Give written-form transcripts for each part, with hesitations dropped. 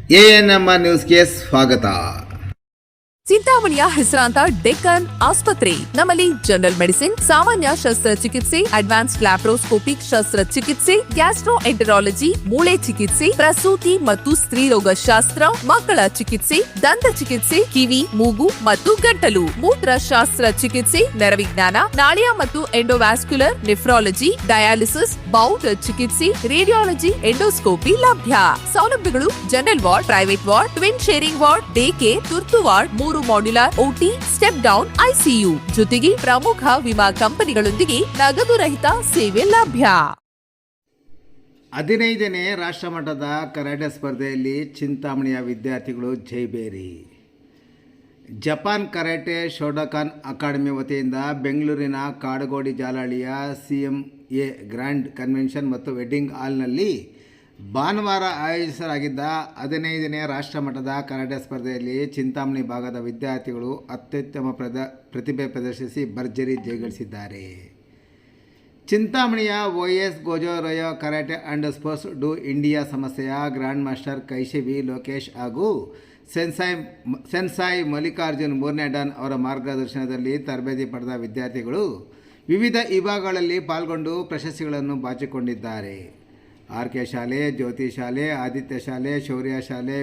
ANMR ನ್ಯೂಸ್ಗೆ ಸ್ವಾಗತ. ಚಿಂತಾಮಣಿಯ ಹೆಸರಾಂತ ಡೆಕ್ಕನ್ ಆಸ್ಪತ್ರೆ. ನಮ್ಮಲ್ಲಿ ಜನರಲ್ ಮೆಡಿಸಿನ್, ಸಾಮಾನ್ಯ ಶಸ್ತ್ರಚಿಕಿತ್ಸೆ, ಅಡ್ವಾನ್ಸ್ ಲ್ಯಾಪ್ರೋಸ್ಕೋಪಿಕ್ ಶಸ್ತ್ರಚಿಕಿತ್ಸೆ, ಗ್ಯಾಸ್ಟ್ರೋಎಂಟರಾಲಜಿ, ಮೂಳೆ ಚಿಕಿತ್ಸೆ, ಪ್ರಸೂತಿ ಮತ್ತು ಸ್ತ್ರೀರೋಗ ಶಾಸ್ತ್ರ, ಮಕ್ಕಳ ಚಿಕಿತ್ಸೆ, ದಂತ ಚಿಕಿತ್ಸೆ, ಕಿವಿ, ಮೂಗು ಮತ್ತು ಗಂಟಲು, ಮೂತ್ರಶಾಸ್ತ್ರ ಚಿಕಿತ್ಸೆ, ನರವಿಜ್ಞಾನ, ನಾಳಿಯ ಮತ್ತು ಎಂಡೋವ್ಯಾಸ್ಕ್ಯುಲರ್, ನೆಫ್ರಾಲಜಿ, ಡಯಾಲಿಸಿಸ್, ಬೌಲ್ ಚಿಕಿತ್ಸೆ, ರೇಡಿಯಾಲಜಿ, ಎಂಡೋಸ್ಕೋಪಿ ಲಭ್ಯ. ಸೌಲಭ್ಯಗಳು: general ward, private ward, twin sharing ward, day care, ತುರ್ತು ward, 3 modular OT, step down ICU, ಜೊತೆಗೆ ಪ್ರಮುಖ ವಿಮಾ ಕಂಪನಿಗಳೊಂದಿಗೆ ನಗದು ರಹಿತ ಸೇವೆ ಲಭ್ಯ. 15ನೇ ರಾಷ್ಟ್ರಮಟ್ಟದ ಕರಾಟೆ ಸ್ಪರ್ಧೆಯಲ್ಲಿ ಚಿಂತಾಮಣಿಯ ವಿದ್ಯಾರ್ಥಿಗಳು ಜೈಬೇರಿ. ಜಪಾನ್ ಕರಾಟೆ ಶೋಡೋಕಾನ್ ಅಕಾಡೆಮಿ ವತಿಯಿಂದ ಬೆಂಗಳೂರಿನ ಕಾಡುಗೋಡಿ ಜಾಲಹಳ್ಳಿಯ CMA ಗ್ರ್ಯಾಂಡ್ ಕನ್ವೆನ್ಷನ್ ಮತ್ತು ವೆಡ್ಡಿಂಗ್ ಹಾಲ್ನಲ್ಲಿ ಭಾನುವಾರ ಆಯೋಜಿಸಲಾಗಿದ್ದ 15ನೇ ರಾಷ್ಟ್ರಮಟ್ಟದ ಕರಾಟೆ ಸ್ಪರ್ಧೆಯಲ್ಲಿ ಚಿಂತಾಮಣಿ ಭಾಗದ ವಿದ್ಯಾರ್ಥಿಗಳು ಅತ್ಯುತ್ತಮ ಪ್ರತಿಭೆ ಪ್ರದರ್ಶಿಸಿ ಭರ್ಜರಿ ಜಯಗಳಿಸಿದ್ದಾರೆ. ಚಿಂತಾಮಣಿಯ OS ಗೋಜೋರಯೋ karate and sports do India ಸಂಸ್ಥೆಯ ಗ್ರ್ಯಾಂಡ್ ಮಾಸ್ಟರ್ ಕೈಶವಿ ಲೋಕೇಶ್ ಹಾಗೂ ಸೆನ್ಸಾಯ್ ಮಲ್ಲಿಕಾರ್ಜುನ್ ಮೂರನೇ ಡಾನ್ ಅವರ ಮಾರ್ಗದರ್ಶನದಲ್ಲಿ ತರಬೇತಿ ಪಡೆದ ವಿದ್ಯಾರ್ಥಿಗಳು ವಿವಿಧ ವಿಭಾಗಗಳಲ್ಲಿ ಪಾಲ್ಗೊಂಡು ಪ್ರಶಸ್ತಿಗಳನ್ನು ಬಾಚಿಕೊಂಡಿದ್ದಾರೆ. RK ಶಾಲೆ, ಜ್ಯೋತಿ ಶಾಲೆ, ಆದಿತ್ಯ ಶಾಲೆ, ಶೌರ್ಯ ಶಾಲೆ,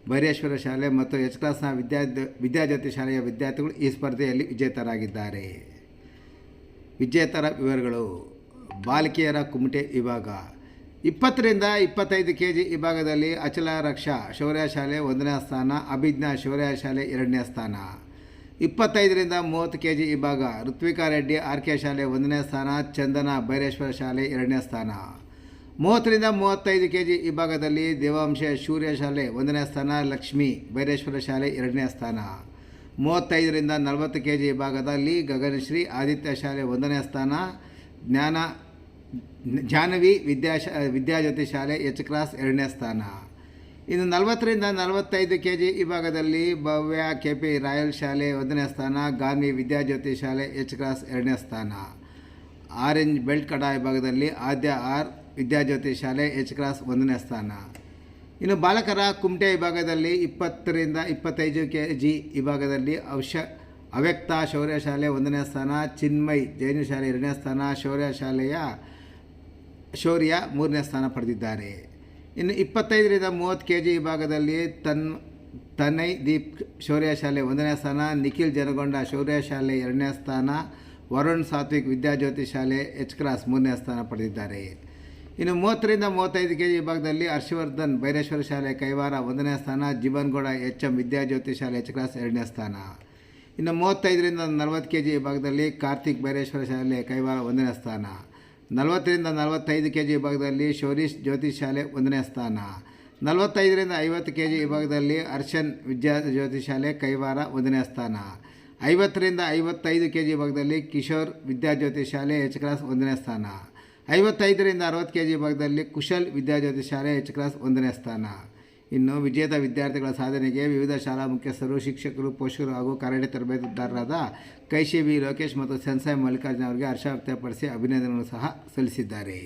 ಭೈರೇಶ್ವರ ಶಾಲೆ ಮತ್ತು H ಕ್ಲಾಸ್ನ ವಿದ್ಯಾಜ್ಯೋತಿ ಶಾಲೆಯ ವಿದ್ಯಾರ್ಥಿಗಳು ಈ ಸ್ಪರ್ಧೆಯಲ್ಲಿ ವಿಜೇತರಾಗಿದ್ದಾರೆ. ವಿಜೇತರ ವಿವರಗಳು: ಬಾಲಕಿಯರ ಕುಮಟೆ ವಿಭಾಗ 20ರಿಂದ 25 kg ವಿಭಾಗದಲ್ಲಿ ಅಚಲ ರಕ್ಷಾ ಶೌರ್ಯ ಶಾಲೆ 1ನೇ ಸ್ಥಾನ, ಅಭಿಜ್ಞಾ ಶೌರ್ಯ ಶಾಲೆ 2ನೇ ಸ್ಥಾನ. 25ರಿಂದ 30 kg ವಿಭಾಗ ಋತ್ವಿಕಾ ರೆಡ್ಡಿ RK ಶಾಲೆ 1ನೇ ಸ್ಥಾನ, ಚಂದನ ಭೈರೇಶ್ವರ ಶಾಲೆ 2ನೇ ಸ್ಥಾನ. 30ರಿಂದ 35 kg ವಿಭಾಗದಲ್ಲಿ ದೇವಾಂಶ ಶೂರ್ಯ ಶಾಲೆ 1ನೇ ಸ್ಥಾನ, ಲಕ್ಷ್ಮಿ ಭೈರೇಶ್ವರ ಶಾಲೆ 2ನೇ ಸ್ಥಾನ. 35ರಿಂದ 40 kg ವಿಭಾಗದಲ್ಲಿ ಗಗನಶ್ರೀ ಆದಿತ್ಯ ಶಾಲೆ 1ನೇ ಸ್ಥಾನ, ಜಾಹ್ನವಿ ವಿದ್ಯಾಜ್ಯೋತಿ ಶಾಲೆ H ಕ್ಲಾಸ್ 2ನೇ ಸ್ಥಾನ. ಇನ್ನು 40ರಿಂದ 45 kg ವಿಭಾಗದಲ್ಲಿ ಭವ್ಯ KP ರಾಯಲ್ ಶಾಲೆ 1ನೇ ಸ್ಥಾನ, ಗಾನ್ವಿ ವಿದ್ಯಾಜ್ಯೋತಿ ಶಾಲೆ H ಕ್ಲಾಸ್ 2ನೇ ಸ್ಥಾನ. ಆರೆಂಜ್ ಬೆಲ್ಟ್ ಕಡ ವಿಭಾಗದಲ್ಲಿ ಆದ್ಯ ಆರ್ ವಿದ್ಯಾಜ್ಯೋತಿ ಶಾಲೆ H ಕ್ಲಾಸ್ 1ನೇ ಸ್ಥಾನ. ಇನ್ನು ಬಾಲಕರ ಕುಮಟೆ ವಿಭಾಗದಲ್ಲಿ 20ರಿಂದ 25 kg ವಿಭಾಗದಲ್ಲಿ ಅವ್ಯಕ್ತ ಶೌರ್ಯ ಶಾಲೆ 1ನೇ ಸ್ಥಾನ, ಚಿನ್ಮಯ್ ಜೈನ ಶಾಲೆ 2ನೇ ಸ್ಥಾನ, ಶೌರ್ಯ 3ನೇ ಸ್ಥಾನ ಪಡೆದಿದ್ದಾರೆ. ಇನ್ನು 25ರಿಂದ 30 kg ವಿಭಾಗದಲ್ಲಿ ತನಯ್ ದೀಪ್ ಶೌರ್ಯ ಶಾಲೆ 1ನೇ ಸ್ಥಾನ, ನಿಖಿಲ್ ಜನಗೊಂಡ ಶೌರ್ಯ ಶಾಲೆ 2ನೇ ಸ್ಥಾನ, ವರುಣ್ ಸಾತ್ವಿಕ್ ವಿದ್ಯಾಜ್ಯೋತಿ ಶಾಲೆ H ಕ್ಲಾಸ್ 3ನೇ ಸ್ಥಾನ ಪಡೆದಿದ್ದಾರೆ. ಇನ್ನು 30ರಿಂದ 35 kg ವಿಭಾಗದಲ್ಲಿ ಹರ್ಷವರ್ಧನ್ ಭೈರೇಶ್ವರ ಶಾಲೆ ಕೈವಾರ 1ನೇ ಸ್ಥಾನ, ಜೀವನ್ಗೌಡ HM ವಿದ್ಯಾಜ್ಯೋತಿ ಶಾಲೆ H ಕ್ಲಾಸ್ 2ನೇ ಸ್ಥಾನ. ಇನ್ನು 35ರಿಂದ 40 kg ವಿಭಾಗದಲ್ಲಿ ಕಾರ್ತಿಕ್ ಭೈರೇಶ್ವರ ಶಾಲೆ ಕೈವಾರ 1ನೇ ಸ್ಥಾನ. 40ರಿಂದ 45 kg ವಿಭಾಗದಲ್ಲಿ ಶೌರೀಶ್ ಜ್ಯೋತಿ ಶಾಲೆ 1ನೇ ಸ್ಥಾನ. 45ರಿಂದ 50 kg ವಿಭಾಗದಲ್ಲಿ ಹರ್ಷನ್ ವಿದ್ಯಾಜ್ಯೋತಿ ಶಾಲೆ ಕೈವಾರ 1ನೇ ಸ್ಥಾನ. 50ರಿಂದ 55 kg ವಿಭಾಗದಲ್ಲಿ ಕಿಶೋರ್ ವಿದ್ಯಾಜ್ಯೋತಿ ಶಾಲೆ H ಕ್ಲಾಸ್ 1ನೇ ಸ್ಥಾನ. 55ರಿಂದ 60 kg ವಿಭಾಗದಲ್ಲಿ ಕುಶಲ್ ವಿದ್ಯಾಜ್ಯೋತಿ ಶಾಲೆ H ಕ್ಲಾಸ್ 1ನೇ ಸ್ಥಾನ. ಇನ್ನು ವಿಜೇತ ವಿದ್ಯಾರ್ಥಿಗಳ ಸಾಧನೆಗೆ ವಿವಿಧ ಶಾಲಾ ಮುಖ್ಯಸ್ಥರು, ಶಿಕ್ಷಕರು, ಪೋಷಕರು ಹಾಗೂ ಕರಾಟೆ ತರಬೇತುದಾರರಾದ ಕೈಶವಿ ಲೋಕೇಶ್ ಮತ್ತು ಸೆನ್ಸಾಯ್ ಮಲ್ಲಿಕಾರ್ಜುನ್ ಅವರಿಗೆ ಹರ್ಷ ವ್ಯಕ್ತಪಡಿಸಿ ಅಭಿನಂದನೆಗಳನ್ನು ಸಹ ಸಲ್ಲಿಸಿದ್ದಾರೆ.